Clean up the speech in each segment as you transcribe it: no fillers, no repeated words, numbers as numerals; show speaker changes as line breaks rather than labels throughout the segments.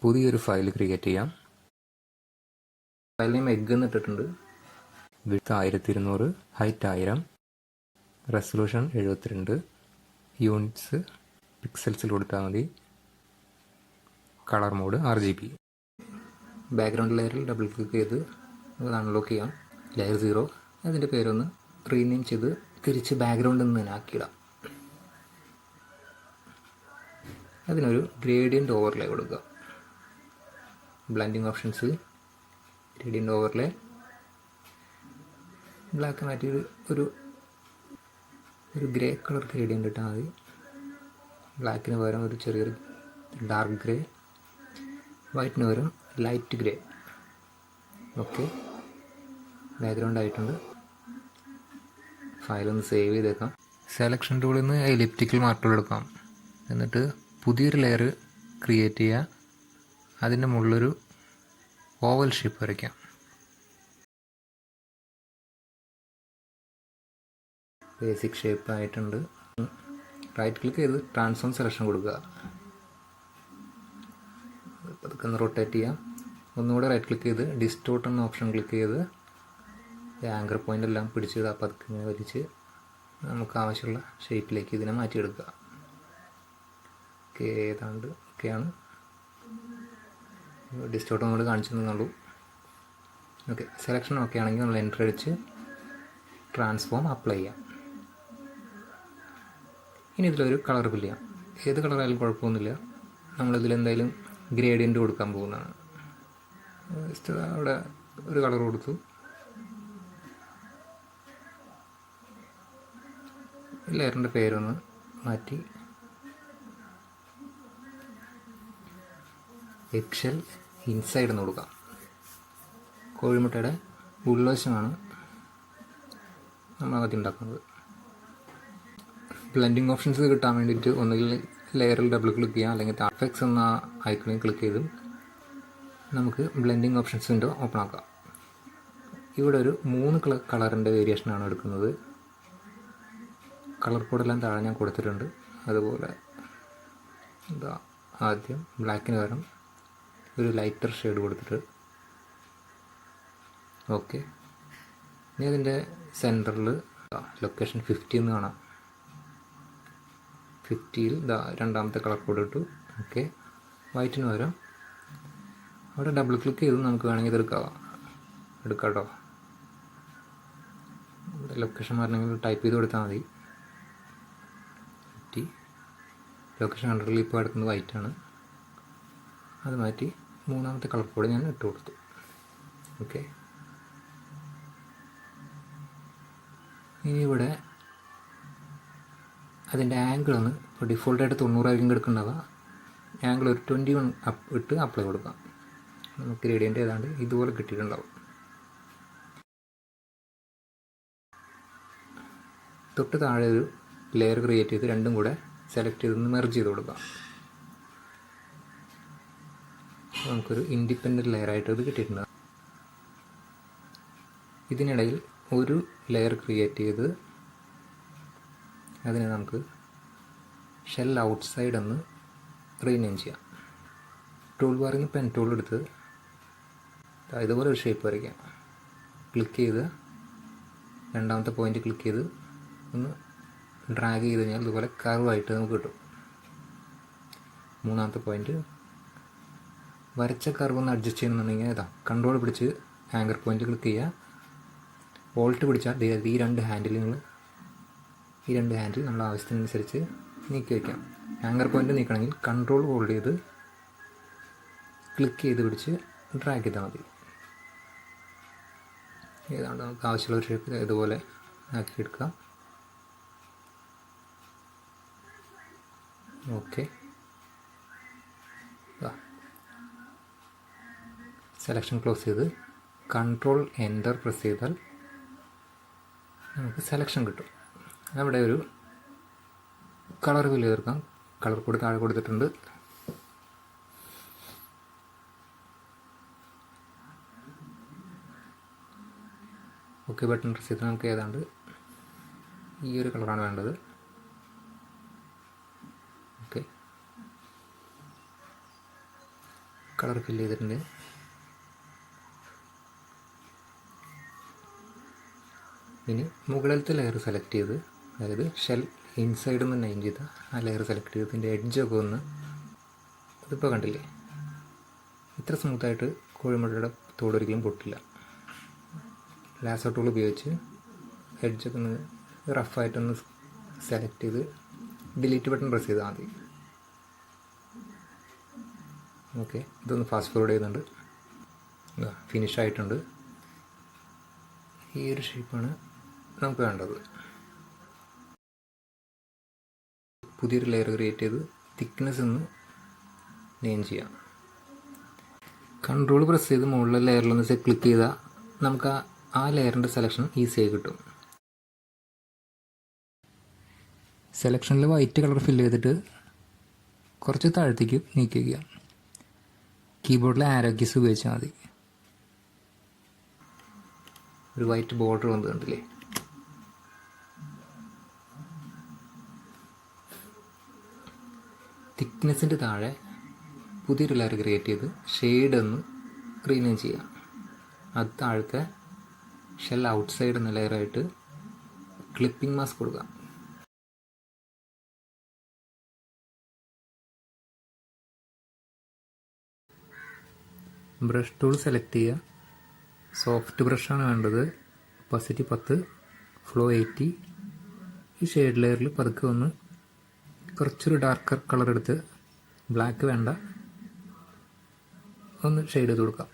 പുതിയൊരു file create ചെയ്യാം. File name egg എന്ന് ഇട്ടിട്ടുണ്ട്. വിഡ്ത്ത് 1200, ഹൈറ്റ് 1000, റെസൊല്യൂഷൻ 72, യൂണിറ്റ്സ് പിക്സൽസിൽ കൊടുത്താൽ മതി. Colour mode RGB. ബാക്ക്ഗ്രൗണ്ട് ലെയറിൽ ഡബിൾ ക്ലിക്ക് ചെയ്ത് അത് അൺലോക്ക് ചെയ്യാം. ലെയർ 0 അതിൻ്റെ പേരൊന്ന് റീനെയിം ചെയ്ത് തിരിച്ച് ബാക്ക്ഗ്രൗണ്ടിൽ നിന്ന് തന്നെ ആക്കിയിടാം. അതിനൊരു ഗ്രേഡിയൻ്റ് ഓവർലേ കൊടുക്കുക. Blending options, gradient overlay, black മാറ്റി ഒരു ഗ്രേ കളർ ഗ്രേഡിയൻ്റ് ഇട്ടാൽ മതി. ബ്ലാക്കിന് പകരം ഒരു ചെറിയൊരു ഡാർക്ക് ഗ്രേ, വൈറ്റിന് പകരം ലൈറ്റ് ഗ്രേ. ഓക്കെ, ബാക്ക്ഗ്രൗണ്ട് ആയിട്ടുണ്ട്. ഫയലൊന്ന് സേവ് ചെയ്തേക്കാം. സെലക്ഷൻ ടൂളിൽ നിന്ന് എലിപ്റ്റിക്കൽ മാർക്കർ എടുക്കാം. എന്നിട്ട് പുതിയൊരു ലെയർ ക്രിയേറ്റ് ചെയ്യുക. അതിൻ്റെ മുകളിലൊരു ഓവൽ ഷേപ്പ് വരയ്ക്കാം. ബേസിക് ഷേപ്പ് ആയിട്ടുണ്ട്. റൈറ്റ് ക്ലിക്ക് ചെയ്ത് ട്രാൻസ്ഫോം സെലക്ഷൻ കൊടുക്കുക. അതൊക്കെ ഒന്ന് റൊട്ടേറ്റ് ചെയ്യാം. ഒന്നുകൂടെ റൈറ്റ് ക്ലിക്ക് ചെയ്ത് ഡിസ്റ്റോർട്ട് എന്ന ഓപ്ഷൻ ക്ലിക്ക് ചെയ്ത് ആങ്കർ പോയിൻ്റ് എല്ലാം പിടിച്ച് പതുക്കെ ഇങ്ങനെ വലിച്ച് നമുക്ക് ആവശ്യമുള്ള ഷേപ്പിലേക്ക് ഇതിനെ മാറ്റിയെടുക്കുക. ഓക്കെ, ഏതാണ്ട് ഒക്കെയാണ്. ഡിസ്റ്റോർട്ട് ഒന്നുകൂടെ കാണിച്ചു തന്നുള്ളൂ. ഓക്കെ, സെലക്ഷൻ ഓക്കെ ആണെങ്കിൽ നമ്മൾ എൻ്റർ അടിച്ച് ട്രാൻസ്ഫോം അപ്ലൈ ചെയ്യാം. ഇനി ഇതിലൊരു കളർ ഫില്ല് ചെയ്യാം. ഏത് കളറായാലും കുഴപ്പമൊന്നുമില്ല. നമ്മളിതിലെന്തായാലും ഗ്രേഡിയൻ്റ് കൊടുക്കാൻ പോകുന്നതാണ്. ജസ്റ്റ് അവിടെ ഒരു കളർ കൊടുത്തു. ലെയറിൻ്റെ പേരൊന്ന് മാറ്റി എക്സൽ ഇൻസൈഡ് എന്ന് കൊടുക്കാം. കോഴിമുട്ടയുടെ ഉൾവശമാണ് നമ്മൾ ആദ്യം ഉണ്ടാക്കുന്നത്. ബ്ലെൻഡിങ് ഓപ്ഷൻസ് കിട്ടാൻ വേണ്ടിയിട്ട് ഒന്നുകിൽ ലെയറിൽ ഡബിൾ ക്ലിക്ക് ചെയ്യാം, അല്ലെങ്കിൽ എഫക്ട്സ് എന്ന ഐക്കണിൽ ക്ലിക്ക് ചെയ്ത് നമുക്ക് ബ്ലെൻഡിങ് ഓപ്ഷൻസ് വിൻഡോ ഓപ്പൺ ആക്കാം. ഇവിടെ ഒരു 3 കളറിൻ്റെ വേരിയേഷനാണ് എടുക്കുന്നത്. കളർ കോഡെല്ലാം താഴെ ഞാൻ കൊടുത്തിട്ടുണ്ട്. അതുപോലെ എന്താ ആദ്യം ബ്ലാക്കിന് പകരം ഒരു ലൈറ്റർ ഷെയ്ഡ് കൊടുത്തിട്ട് ഓക്കെ. ഇനി അതിൻ്റെ സെൻറ്ററിൽ ലൊക്കേഷൻ 50 എന്ന് കാണാം. 50ൽ രണ്ടാമത്തെ കളർ കോഡ് ഇട്ടു. ഓക്കെ, വൈറ്റിന് പകരം അവിടെ ഡബിൾ ക്ലിക്ക് ചെയ്ത് നമുക്ക് വേണമെങ്കിൽ ഇത് എടുക്കാം കേട്ടോ. ലൊക്കേഷൻ പറഞ്ഞെങ്കിൽ ടൈപ്പ് ചെയ്ത് കൊടുത്താൽ മതി. 50 ലൊക്കേഷൻ കൺട്രോളിൽ ഇപ്പോൾ എടുക്കുന്നത് വൈറ്റാണ്. അത് മാറ്റി മൂന്നാമത്തെ കളർ കോഡ് ഞാൻ ഇട്ട് കൊടുത്തു. ഓക്കെ, ഇനി ഇവിടെ അതിൻ്റെ ആംഗിൾ ഒന്ന് ഇപ്പോൾ ഡിഫോൾട്ടായിട്ട് 90 ആയിരിക്കും എടുക്കേണ്ടത്. ആംഗിൾ ഒരു 21 ഇട്ട് അപ്ലൈ കൊടുക്കാം. നമുക്ക് ഗ്രേഡിയൻ്റ് ഏതാണ്ട് ഇതുപോലെ കിട്ടിയിട്ടുണ്ടാവും. തൊട്ട് താഴെ ഒരു ലെയർ ക്രിയേറ്റ് ചെയ്ത് രണ്ടും കൂടെ സെലക്ട് ചെയ്തൊന്ന് മെർജ് ചെയ്ത് കൊടുക്കാം. നമുക്കൊരു ഇൻഡിപെൻഡൻറ്റ് ലെയറായിട്ട് ഇത് കിട്ടിയിട്ടുണ്ട്. ഇതിനിടയിൽ ഒരു ലെയർ ക്രിയേറ്റ് ചെയ്ത് അതിനെ നമുക്ക് ഷെൽ ഔട്ട്സൈഡ് എന്ന് റീനെയിം ചെയ്യാം. ടൂൾ ബാറിൽ നിന്ന് പെൻ ടൂൾ എടുത്ത് ഇതുപോലെ ഒരു ഷേപ്പ് വരയ്ക്കാം. ക്ലിക്ക് ചെയ്ത് രണ്ടാമത്തെ പോയിൻ്റ് ക്ലിക്ക് ചെയ്ത് ഒന്ന് ഡ്രാഗ് ചെയ്ത് കഴിഞ്ഞാൽ ഇതുപോലെ കർവായിട്ട് നമുക്ക് കിട്ടും. മൂന്നാമത്തെ പോയിൻ്റ് വരച്ച കർവ് ഒന്ന് അഡ്ജസ്റ്റ് ചെയ്യണമെന്നുണ്ടെങ്കിൽ കൺട്രോൾ പിടിച്ച് ആങ്കർ പോയിൻ്റ് ക്ലിക്ക് ചെയ്യുക. ഓൾട്ട് പിടിച്ചാൽ ഈ രണ്ട് ഹാൻഡിൽ നമ്മൾ ആവശ്യത്തിനനുസരിച്ച് നീക്കി വയ്ക്കാം. ആങ്കർ പോയിൻ്റ് നീക്കണമെങ്കിൽ കൺട്രോൾ ഹോൾഡ് ചെയ്ത് ക്ലിക്ക് ചെയ്ത് പിടിച്ച് ഡ്രാഗ് ചെയ്താൽ മതി. ഏതാണ്ട് നമുക്ക് ആവശ്യമുള്ള ഒരു ഷേപ്പ് ഇതുപോലെ ആക്കിയെടുക്കാം. ഓക്കെ, സെലക്ഷൻ ക്ലോസ് ചെയ്ത് കൺട്രോൾ എൻ്റർ പ്രസ് ചെയ്താൽ നമുക്ക് സെലക്ഷൻ കിട്ടും. അവിടെ ഒരു കളർ ഫില്ല് ചെയ്തെടുക്കാം. കളർ കോഡ് താഴെ കൊടുത്തിട്ടുണ്ട്. ഓക്കെ ബട്ടൺ പ്രസ് ചെയ്താൽ നമുക്ക് ഏതാണ്ട് ഈ ഒരു കളറാണ് വേണ്ടത്. ഓക്കെ, കളർ ഫില്ല് ചെയ്തിട്ടുണ്ട്. ഇനി മുകളിലത്തെ ലെയർ സെലക്ട് ചെയ്ത്, അതായത് ഷെൽ ഇൻസൈഡിൽ നിന്ന് നെയിം ചെയ്ത ആ ലെയർ സെലക്ട് ചെയ്ത് ഇതിൻ്റെ എഡ്ജൊക്കെ ഒന്ന്, ഇതിപ്പോൾ കണ്ടില്ലേ ഇത്ര സ്മൂത്തായിട്ട് കോഴിമുട്ടയുടെ തോടൊരിക്കലും പൊട്ടില്ല. ലാസോ ടൂൾ ഉപയോഗിച്ച് എഡ്ജൊക്കെ ഒന്ന് റഫായിട്ടൊന്ന് സെലക്ട് ചെയ്ത് ഡിലീറ്റ് ബട്ടൺ പ്രസ് ചെയ്താൽ മതി. ഓക്കെ, ഇതൊന്ന് ഫാസ്റ്റ് ഫോർവേഡ് ചെയ്യുന്നുണ്ട്. ഫിനിഷ് ആയിട്ടുണ്ട്. ഈ ഒരു ഷേപ്പാണ് നമുക്ക് വേണ്ടത്. പുതിയൊരു ലെയർ ക്രിയേറ്റ് ചെയ്ത് തിക്നെസ് ഒന്ന് നെയിം ചെയ്യാം. കൺട്രോൾ പ്രസ് ചെയ്ത് മുകളിലെ ലെയറിലൊന്ന് ക്ലിക്ക് ചെയ്താൽ നമുക്ക് ആ ലെയറിൻ്റെ സെലക്ഷൻ ഈസിയായി കിട്ടും. സെലക്ഷനിൽ വൈറ്റ് കളർ ഫില്ല് ചെയ്തിട്ട് കുറച്ച് താഴത്തേക്ക് നീക്കി വയ്ക്കുക. കീബോർഡിൽ ആരോ കീസ് ഉപയോഗിച്ചാൽ മതി. ഒരു വൈറ്റ് ബോർഡർ വന്ന് കണ്ടില്ലേ. തിക്നെസ്സിൻ്റെ താഴെ പുതിയൊരു ലെയർ ക്രിയേറ്റ് ചെയ്ത് ഷെയ്ഡ് ഒന്ന് റീനെയിം ചെയ്യാം. അത് താഴത്തെ ഷെൽ ഔട്ട് സൈഡ് എന്ന ലെയറായിട്ട് ക്ലിപ്പിംഗ് മാസ്ക് കൊടുക്കാം. ബ്രഷ് ടൂൾ സെലക്ട് ചെയ്യുക. സോഫ്റ്റ് ബ്രഷാണ് വേണ്ടത്. Opacity 10, flow 80. ഈ ഷെയ്ഡ് ലെയറിൽ പതുക്കെ ഒന്ന് കുറച്ചൊരു ഡാർക്കർ കളർ എടുത്ത്, ബ്ലാക്ക് വേണ്ട, ഒന്ന് ഷെയ്ഡ് ചെയ്ത് കൊടുക്കാം.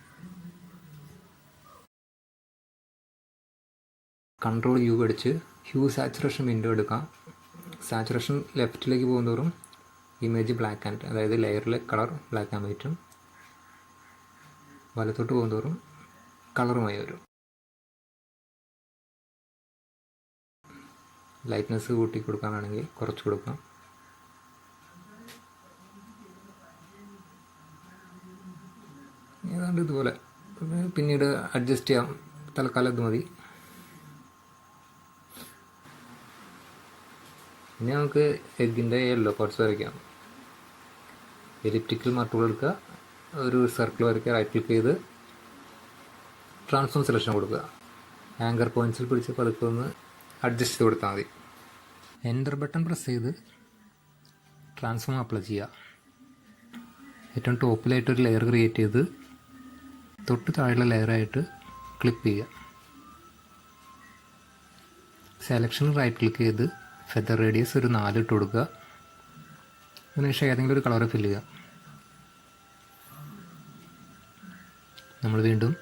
കൺട്രോൾ യു അടിച്ച് ഹ്യൂ സാച്ചുറേഷൻ വിൻഡോ എടുക്കാം. സാച്ചുറേഷൻ ലെഫ്റ്റിലേക്ക് പോകുന്നതോറും ഇമേജ് ബ്ലാക്ക് ആൻഡ്, അതായത് ലെയറിലെ കളർ ബ്ലാക്ക് ആൻഡ് വൈറ്റും, വലത്തോട്ട് പോകുന്നതോറും കളറുമായി വരും. ലൈറ്റ്നെസ് കൂട്ടി കൊടുക്കാൻ വേണമെങ്കിൽ കുറച്ച് കൊടുക്കാം. ഏതാണ്ട് ഇതുപോലെ പിന്നീട് അഡ്ജസ്റ്റ് ചെയ്യാം. തൽക്കാലം ഇത് മതി. ഇനി നമുക്ക് എഗ്ഗിൻ്റെ യെല്ലോ പാർട്സ് വരയ്ക്കാം. എലിപ്റ്റിക്കൽ മാർക്കുകൾ എടുക്കുക, ഒരു സർക്കിൾ വരയ്ക്കുക, റൈറ്റ് ക്ലിക്ക് ചെയ്ത് ട്രാൻസ്ഫോം സെലക്ഷൻ കൊടുക്കുക. ആങ്കർ പോയിൻറ്റ്സിൽ പിടിച്ച് പതുക്കെ ഒന്ന് അഡ്ജസ്റ്റ് ചെയ്ത് കൊടുത്താൽ മതി. എൻ്റർ ബട്ടൺ പ്രസ് ചെയ്ത് ട്രാൻസ്ഫോം അപ്ലൈ ചെയ്യുക. ഏറ്റവും ടോപ്പിലായിട്ടൊരു ലെയർ ക്രിയേറ്റ് ചെയ്ത് തൊട്ട് താഴെയുള്ള ലെയറായിട്ട് ക്ലിപ്പ് ചെയ്യുക. സെലക്ഷൻ റൈറ്റ് ക്ലിക്ക് ചെയ്ത് ഫെദർ റേഡിയസ് ഒരു 4 ഇട്ട് കൊടുക്കുക. അതിനുശേഷം ഏതെങ്കിലും ഒരു കളർ ഫില്ല് ചെയ്യുക. നമ്മൾ വീണ്ടും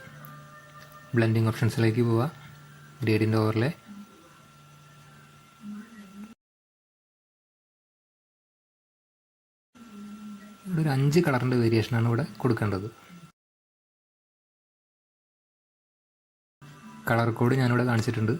ബ്ലെൻഡിങ് ഓപ്ഷൻസിലേക്ക് പോവുക. ഗ്രേഡിയൻ്റ് ഓവർലേ, ഇവിടെ ഒരു 5 കളറിൻ്റെ വേരിയേഷനാണ് ഇവിടെ കൊടുക്കേണ്ടത്. കളർ കോഡ് ഞാനിവിടെ കാണിച്ചിട്ടുണ്ട്.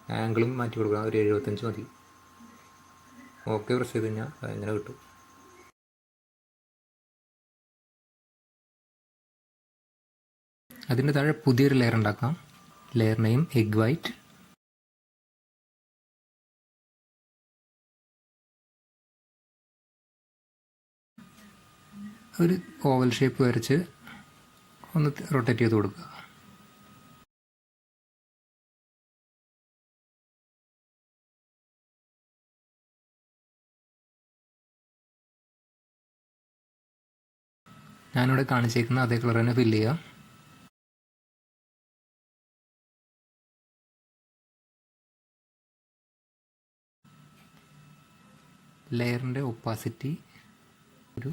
ആംഗിളും മാറ്റി കൊടുക്കണം, ഒരു 75 മതി. ഓക്കെ പ്രസ് ചെയ്ത് കഴിഞ്ഞാൽ അങ്ങനെ കിട്ടും. അതിൻ്റെ താഴെ പുതിയൊരു ലെയർ ഉണ്ടാക്കാം. Layer name egg white. ഒരു ഓവൽ ഷേപ്പ് വരച്ച് ഒന്ന് റൊട്ടേറ്റ് ചെയ്ത് കൊടുക്കുക. ഞാനിവിടെ കാണിച്ചേക്കുന്ന അതേ കളർ തന്നെ ഫില്ല് ചെയ്യാം. ലെയറിൻ്റെ ഒപ്പാസിറ്റി ഒരു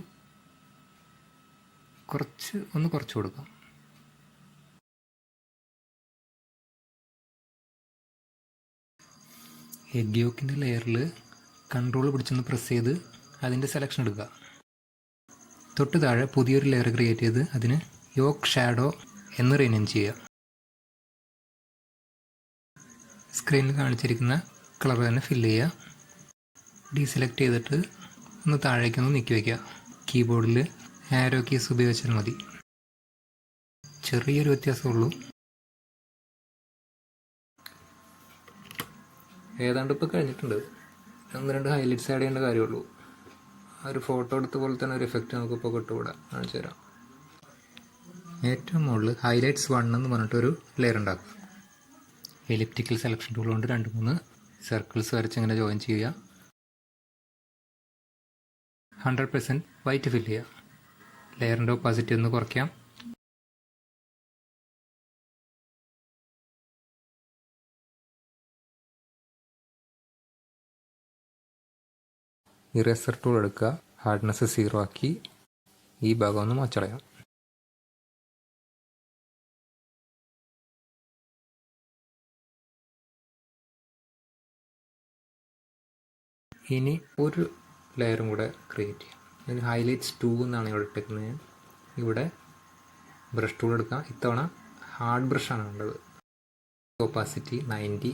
കുറച്ച് കൊടുക്കാം. എഗ് യോക്കിൻ്റെ ലെയറിൽ കൺട്രോൾ പിടിച്ചൊന്ന് പ്രസ് ചെയ്ത് അതിൻ്റെ സെലക്ഷൻ എടുക്കുക. തൊട്ട് താഴെ പുതിയൊരു ലെയർ ക്രിയേറ്റ് ചെയ്ത് അതിന് യോക്ക് ഷാഡോ എന്ന് റീനെയിം ചെയ്യുക. സ്ക്രീനിൽ കാണിച്ചിരിക്കുന്ന കളർ തന്നെ ഫില്ല് ചെയ്യുക. ഡീസെലക്ട് ചെയ്തിട്ട് ഒന്ന് താഴേക്കൊന്ന് നീക്കി വയ്ക്കുക. കീബോർഡിൽ ആരോ കീസ് ഉപയോഗിച്ചാൽ മതി. ചെറിയൊരു വ്യത്യാസമുള്ളൂ. ഏതാണ്ട് ഇപ്പോൾ കഴിഞ്ഞിട്ടുണ്ട്. 1-2 ഹൈലൈറ്റ്സ് ആഡ് ചെയ്യേണ്ട കാര്യമുള്ളൂ. ആ ഒരു ഫോട്ടോ എടുത്ത പോലെ തന്നെ ഒരു എഫക്റ്റ് നമുക്കിപ്പോൾ കിട്ടുകൂടാ. കാണിച്ചു തരാം. ഏറ്റവും മുകളിൽ ഹൈലൈറ്റ്സ് 1 എന്ന് പറഞ്ഞിട്ടൊരു ലെയർ ഉണ്ടാക്കുക. എലിപ്റ്റിക്കൽ സെലക്ഷൻ ടൂൾ കൊണ്ട് 2-3 സർക്കിൾസ് വരച്ച് ഇങ്ങനെ ജോയിൻ ചെയ്യുക. 100% വൈറ്റ് ഫില്ല് ചെയ്യുക. ലെയറിൻ്റെ ഒപ്പാസിറ്റി ഒന്ന് കുറയ്ക്കാം. ഇറേസർ ടൂൾ എടുക്കുക. ഹാർഡ്നെസ് 0 ആക്കി ഈ ഭാഗം ഒന്ന് മാച്ചടയാം. ഇനി ഒരു ലെയറും കൂടെ ക്രിയേറ്റ് ചെയ്യാം. ഇതിന് ഹൈലൈറ്റ്സ് 2 എന്നാണ് ഇവിടെ ഇട്ടേക്കുന്നത്. ഇവിടെ ബ്രഷ് ടൂൾ എടുക്കാം. ഇത്തവണ ഹാർഡ് ബ്രഷാണ് വേണ്ടത്. Opacity 90,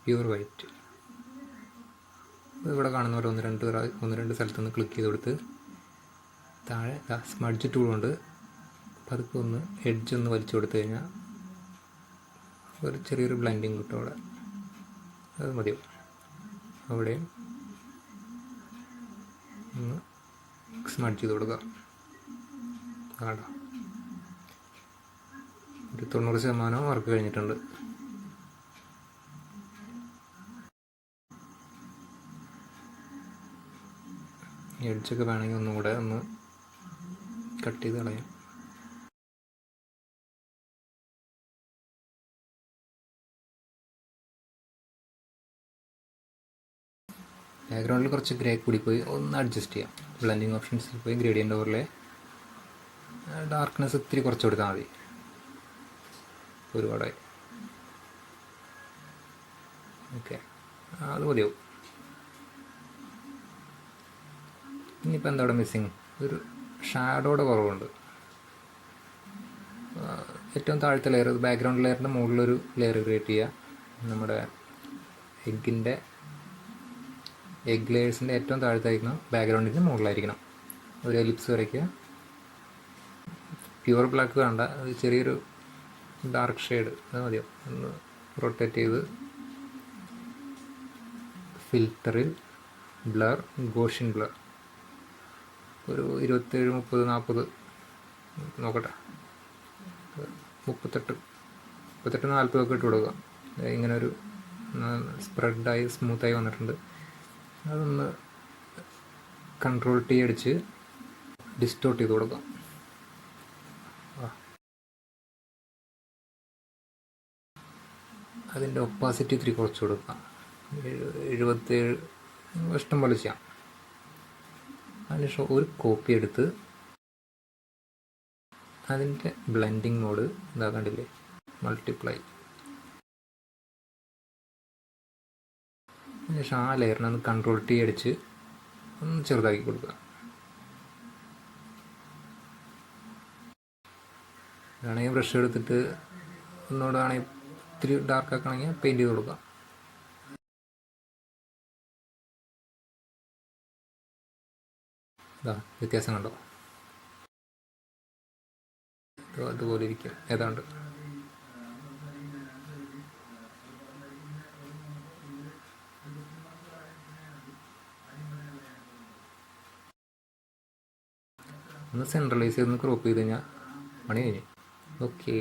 pure white. ഇവിടെ കാണുന്ന പോലെ ഒന്ന് രണ്ട് സ്ഥലത്തുനിന്ന് ക്ലിക്ക് ചെയ്ത് കൊടുത്ത് താഴെ സ്മഡ്ജ് ടൂൾ കൊണ്ട് പതുക്കെ ഒന്ന് എഡ്ജ് ഒന്ന് വലിച്ചു കൊടുത്തു കഴിഞ്ഞാൽ ഒരു ചെറിയൊരു ബ്ലെൻഡിങ് കിട്ടും അവിടെ. അത് മതിയോ? അവിടെയും ഒന്ന് സ്മഡ്ജ് ചെയ്ത് കൊടുക്കുക. കാണാം, ഒരു 90% വർക്ക് കഴിഞ്ഞിട്ടുണ്ട്. എഡ്ജൊക്കെ വേണമെങ്കിൽ ഒന്നുകൂടെ ഒന്ന് കട്ട് ചെയ്ത് കളയാം. ബാക്ക്ഗ്രൗണ്ടിൽ കുറച്ച് ഗ്രേ കൂടി പോയി ഒന്ന് അഡ്ജസ്റ്റ് ചെയ്യാം. ബ്ലെൻഡിങ് ഓപ്ഷൻസിൽ പോയി ഗ്രേഡിയൻ്റ് ഓവറിലെ ഡാർക്ക്നെസ് ഇത്തിരി കുറച്ച് കൊടുത്താൽ മതി. ഒരുപാടായി. ഓക്കെ, അത് മതിയാവും. ഇനിയിപ്പോൾ എന്താ അവിടെ മിസ്സിങ്? ഒരു ഷാഡോയുടെ കുറവുണ്ട്. ഏറ്റവും താഴത്തെ ലെയർ, ബാക്ക്ഗ്രൗണ്ട് ലെയറിൻ്റെ മുകളിലൊരു ലെയർ ക്രിയേറ്റ് ചെയ്യുക. നമ്മുടെ എഗ് ലെയേഴ്സിൻ്റെ ഏറ്റവും താഴത്തായിരിക്കണം, ബാക്ക്ഗ്രൗണ്ടിൻ്റെ മുകളിലായിരിക്കണം. ഒരു എലിപ്സ് വരയ്ക്കുക. പ്യുവർ ബ്ലാക്ക് വേണ്ട, അത് ചെറിയൊരു ഡാർക്ക് ഷെയ്ഡ് അത് മതിയോ. ഒന്ന് റൊട്ടേറ്റ് ചെയ്ത് ഫിൽറ്ററിൽ ബ്ലർ, ഗോഷ്യൻ ബ്ലർ ഒരു 27, 30, 40 നോക്കട്ടെ, 38, 40 ഒക്കെ ഇട്ട് കൊടുക്കുക. ഇങ്ങനെ ഒരു സ്പ്രെഡായി സ്മൂത്തായി വന്നിട്ടുണ്ട്. അതൊന്ന് Ctrl+T അടിച്ച് ഡിസ്റ്റോർട്ട് ചെയ്ത് കൊടുക്കാം. അതിൻ്റെ ഒപ്പാസിറ്റി ഇത്തിരി കുറച്ച് കൊടുക്കാം. 77 ഇഷ്ടം പോലെ ചെയ്യാം. അതിനുശേഷം ഒരു കോപ്പി എടുത്ത് അതിൻ്റെ ബ്ലെൻഡിങ് മോഡ് കണ്ടില്ലേ, മൾട്ടിപ്ലൈ. അതിനുശേഷം ആ ലെയറിനൊന്ന് Ctrl+T അടിച്ച് ഒന്ന് ചെറുതാക്കി കൊടുക്കുക. വേണമെങ്കിൽ ബ്രഷ് എടുത്തിട്ട് ഒന്നുകൂടെ ആണെങ്കിൽ ഇത്തിരി ഡാർക്ക് ആക്കണമെങ്കിൽ പെയിൻറ്റ് ചെയ്ത് കൊടുക്കാം. വ്യത്യാസം കണ്ടോ? അതുപോലെ ഇരിക്കും ഏതാണ്ട്. ഒന്ന് സെൻട്രലൈസ് ചെയ്ത് ക്രോപ്പ് ചെയ്ത് കഴിഞ്ഞാൽ പണി കഴിഞ്ഞു. ഓക്കേ.